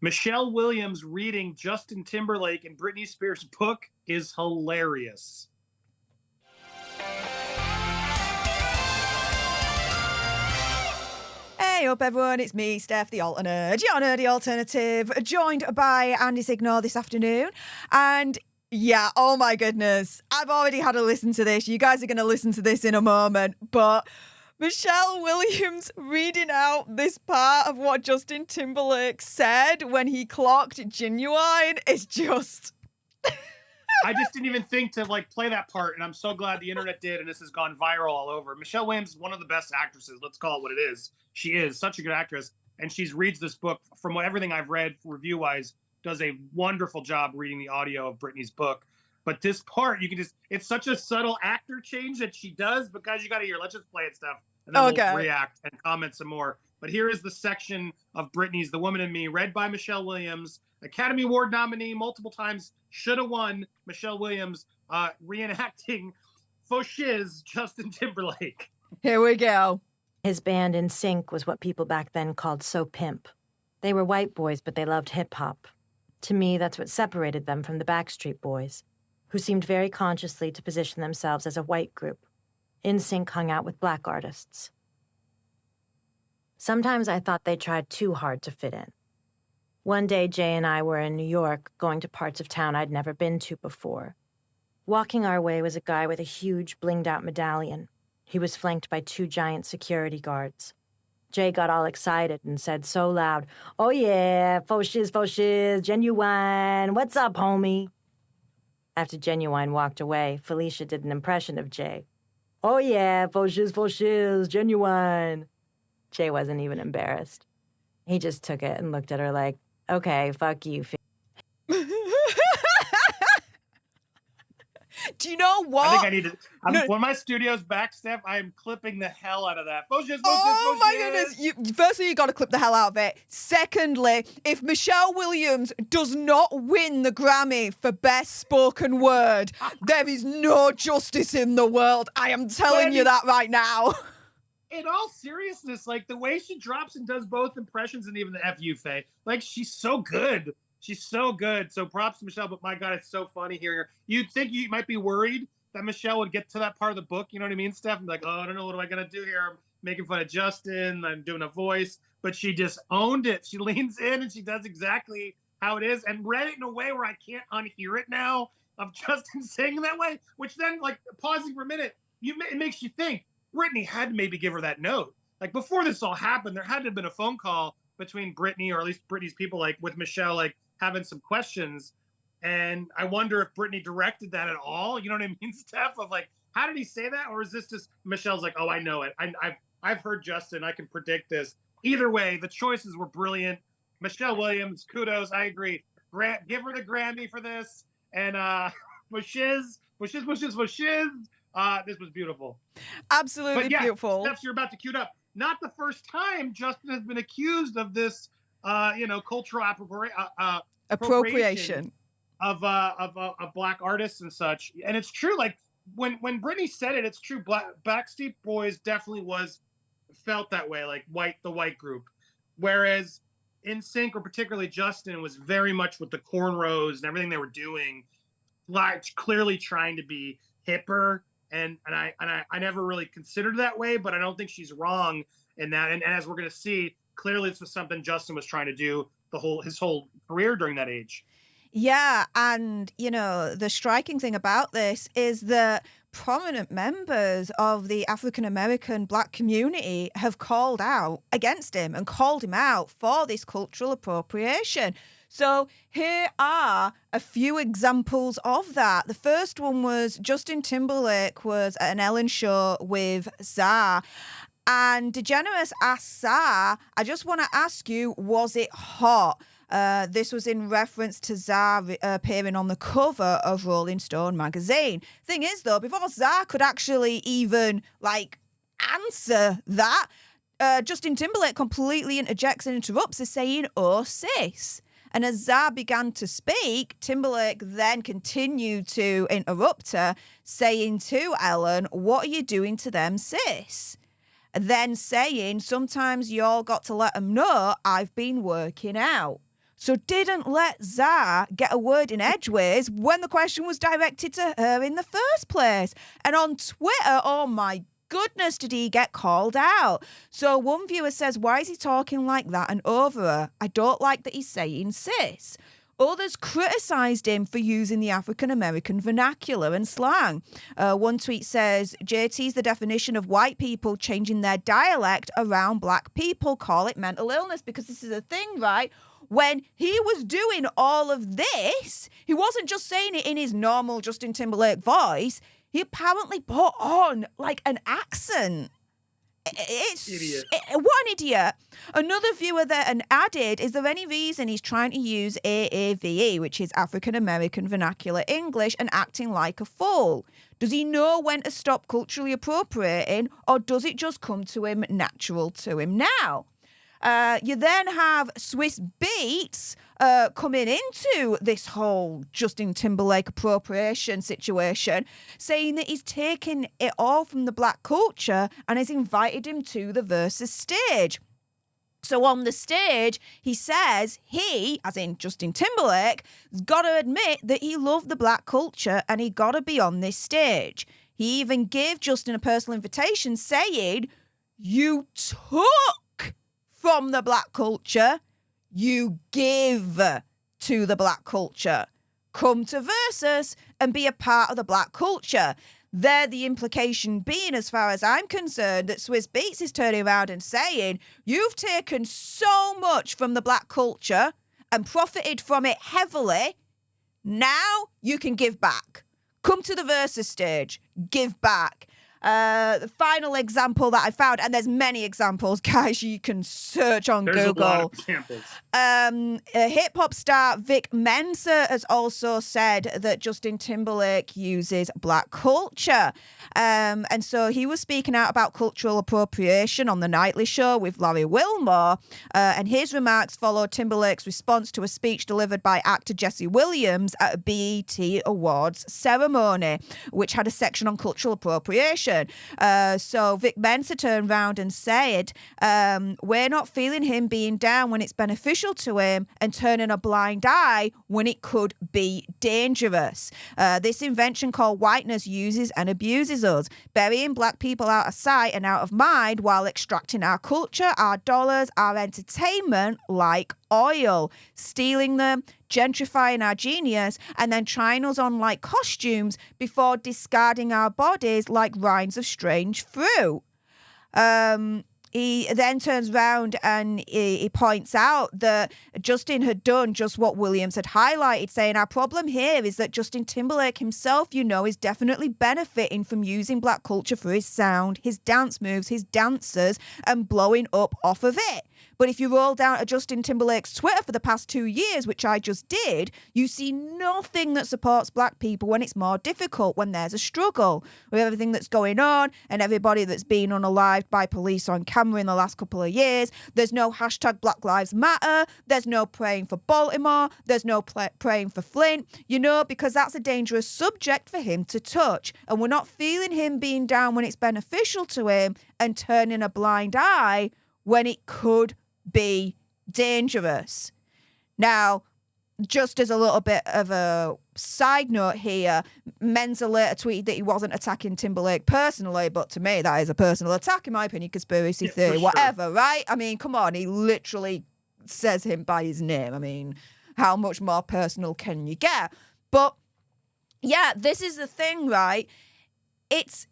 Michelle Williams reading Justin Timberlake and Britney Spears' book is hilarious. Hey up everyone, it's me, Steph, the alternate, your nerdy alternative, joined by Andy Signor this afternoon. And yeah, oh my goodness, I've already had a listen to this. You guys are going to listen to this in a moment, but Michelle Williams reading out this part of what Justin Timberlake said when he clocked Genuine is just... I just didn't even think to play that part, and I'm so glad the internet did, and this has gone viral all over. Michelle Williams is one of the best actresses. Let's call it what it is. She is such a good actress, and she reads this book. From everything I've read, review-wise, does a wonderful job reading the audio of Britney's book. But this part, you can just—it's such a subtle actor change that she does. But guys, you got to hear. Let's just play it, stuff, and then we'll react and comment some more. But here is the section of Britney's "The Woman in Me," read by Michelle Williams, Academy Award nominee multiple times, should have won. Michelle Williams reenacting Fo-shiz Justin Timberlake. Here we go. His band NSYNC was what people back then called so pimp. They were white boys, but they loved hip-hop. To me, that's what separated them from the Backstreet Boys, who seemed very consciously to position themselves as a white group. NSYNC hung out with black artists. Sometimes I thought they tried too hard to fit in. One day, Jay and I were in New York, going to parts of town I'd never been to before. Walking our way was a guy with a huge, blinged-out medallion. He was flanked by 2 giant security guards. Jay got all excited and said so loud, "Oh yeah, Fo-shiz, Fo-shiz, Genuine, what's up, homie?" After Genuine walked away, Felicia did an impression of Jay. "Oh yeah, Fo-shiz, Fo-shiz, Genuine." Jay wasn't even embarrassed. He just took it and looked at her like, "Okay, fuck you." Do you know what? I think I need to. When my studio's back, Steph, I am clipping the hell out of that. Fo-shiz, oh my goodness. Firstly, you got to clip the hell out of it. Secondly, if Michelle Williams does not win the Grammy for Best Spoken Word, there is no justice in the world. I am telling you that right now. In all seriousness, the way she drops and does both impressions and even the F.U. Faye, she's so good. She's so good. So props to Michelle, but my God, it's so funny hearing her. You'd think you might be worried that Michelle would get to that part of the book, you know what I mean, Steph? I'm like, oh, I don't know, what am I going to do here? I'm making fun of Justin, I'm doing a voice, but she just owned it. She leans in and she does exactly how it is and read it in a way where I can't unhear it now of Justin saying that way, which then, pausing for a minute, it makes you think, Britney had to maybe give her that note. Before this all happened, there had to have been a phone call between Britney, or at least Britney's people, with Michelle, having some questions. And I wonder if Britney directed that at all. You know what I mean, Steph? Of how did he say that? Or is this just Michelle's oh, I know it. I've heard Justin. I can predict this. Either way, the choices were brilliant. Michelle Williams, kudos. I agree. Give her the Grammy for this. And Fo-shiz. This was beautiful. Absolutely beautiful. Steph, you're about to cue it up. Not the first time Justin has been accused of this, cultural appropriation of black artists and such. And it's true. When Britney said it, it's true. Backstreet Boys definitely felt that way, the white group. Whereas NSYNC, or particularly Justin, was very much with the cornrows and everything they were doing, clearly trying to be hipper. And I never really considered that way, but I don't think she's wrong in that. And as we're going to see, clearly this was something Justin was trying to do his whole career during that age. Yeah, and, the striking thing about this is that prominent members of the African-American black community have called out against him and called him out for this cultural appropriation. So here are a few examples of that. The first one was Justin Timberlake was at an Ellen show with Zah. And DeGeneres asked Zah, "I just want to ask you, was it hot?" This was in reference to Zah appearing on the cover of Rolling Stone magazine. Thing is, though, before Zah could actually even, answer that, Justin Timberlake completely interjects and interrupts her, saying, "Oh, sis." And as Zah began to speak, Timberlake then continued to interrupt her, saying to Ellen, "What are you doing to them, sis?" Then saying, "Sometimes y'all got to let them know I've been working out." so didn't let Zah get a word in edgeways when the question was directed to her in the first place. And on Twitter, oh my goodness, did he get called out. So one viewer says, why is he talking like that and over her? I don't like that he's saying sis. Others criticised him for using the African-American vernacular and slang. One tweet says, JT's the definition of white people changing their dialect around black people. Call it mental illness, because this is a thing, right? When he was doing all of this, he wasn't just saying it in his normal Justin Timberlake voice. He apparently put on like an accent. Idiot. What an idiot. Another viewer then added, is there any reason he's trying to use AAVE, which is African American Vernacular English, and acting like a fool? Does he know when to stop culturally appropriating, or does it just come to him natural to him now? You then have Swiss Beats coming into this whole Justin Timberlake appropriation situation, saying that he's taken it all from the black culture and has invited him to the Versus stage. So on the stage, he says he, as in Justin Timberlake, has got to admit that he loved the black culture and he got to be on this stage. He even gave Justin a personal invitation saying, you took from the black culture, you give to the black culture. Come to Versus and be a part of the black culture. There, the implication being, as far as I'm concerned, that Swiss Beats is turning around and saying, you've taken so much from the black culture and profited from it heavily. Now you can give back. Come to the Versus stage, give back. The final example that I found, and there's many examples, guys, you can search on Google. There's a lot of examples. Hip-hop star Vic Mensa has also said that Justin Timberlake uses black culture. And so he was speaking out about cultural appropriation on The Nightly Show with Larry Wilmore, and his remarks followed Timberlake's response to a speech delivered by actor Jesse Williams at a BET Awards ceremony, which had a section on cultural appropriation. So Vic Mensa turned around and said, we're not feeling him being down when it's beneficial to him and turning a blind eye when it could be dangerous. This invention called whiteness uses and abuses us, burying black people out of sight and out of mind while extracting our culture, our dollars, our entertainment like oil, stealing them, gentrifying our genius, and then trying us on like costumes before discarding our bodies like rinds of strange fruit. He then turns around and he points out that Justin had done just what Williams had highlighted, saying our problem here is that Justin Timberlake himself, you know, is definitely benefiting from using black culture for his sound, his dance moves, his dancers, and blowing up off of it. But if you roll down to Justin Timberlake's Twitter for the past 2 years, which I just did, you see nothing that supports black people when it's more difficult, when there's a struggle. With everything that's going on and everybody that's been unalived by police on camera in the last couple of years, there's no hashtag Black Lives Matter, there's no praying for Baltimore, there's no praying for Flint, you know, because that's a dangerous subject for him to touch. And we're not feeling him being down when it's beneficial to him and turning a blind eye when it could be dangerous. Now, just as a little bit of a side note here, Mensa later tweeted that he wasn't attacking Timberlake personally, but to me, that is a personal attack, in my opinion, conspiracy theory, whatever, right? I mean, come on, he literally says him by his name. I mean, how much more personal can you get? But yeah, this is the thing, right? It's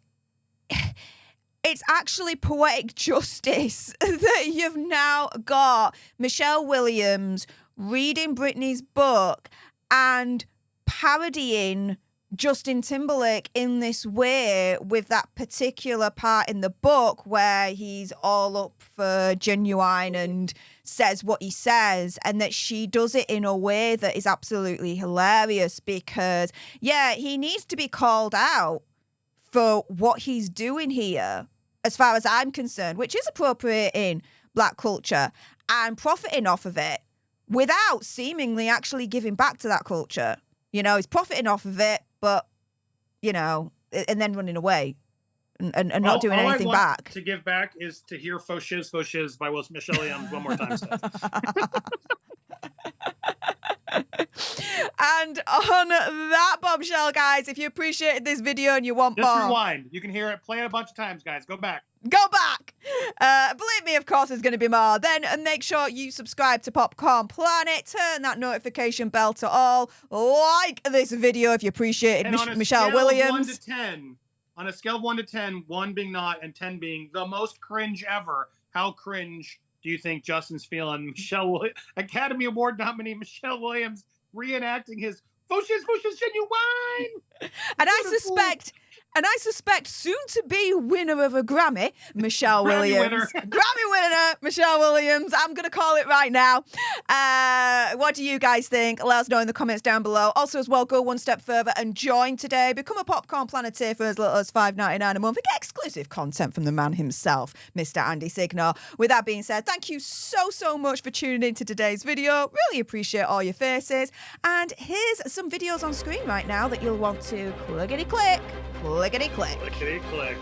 actually poetic justice that you've now got Michelle Williams reading Britney's book and parodying Justin Timberlake in this way, with that particular part in the book where he's all up for genuine and says what he says, and that she does it in a way that is absolutely hilarious because, yeah, he needs to be called out for what he's doing here, as far as I'm concerned, which is appropriating black culture and profiting off of it without seemingly actually giving back to that culture. You know, he's profiting off of it, but, you know, and then running away and not doing anything back. To give back is to hear Fo-shiz, Fo-shiz by Michelle Williams one more time. And on that bombshell, guys, if you appreciated this video and you want Just more, rewind. You can hear it play it a bunch of times, guys. Go back. go back. Believe me, of course, there's going to be more. Then make sure you subscribe to Popcorn Planet. Turn that notification bell to all. Like this video if you appreciated Michelle Williams. On a scale of 1 to 10, 1 being not and 10 being the most cringe ever, how cringe do you think Justin's feeling? Academy Award nominee Michelle Williams reenacting his Fo-shiz, genuine. And I suspect soon to be winner of a Grammy, Michelle Williams. Grammy winner, Michelle Williams. I'm going to call it right now. What do you guys think? Let us know in the comments down below. Also, as well, go one step further and join today. Become a Popcorn Planeteer for as little as $5.99 a month and get exclusive content from the man himself, Mr. Andy Signor. With that being said, thank you so much for tuning into today's video. Really appreciate all your faces. And here's some videos on screen right now that you'll want to clickety-click. Clickety-click. Clickety-click.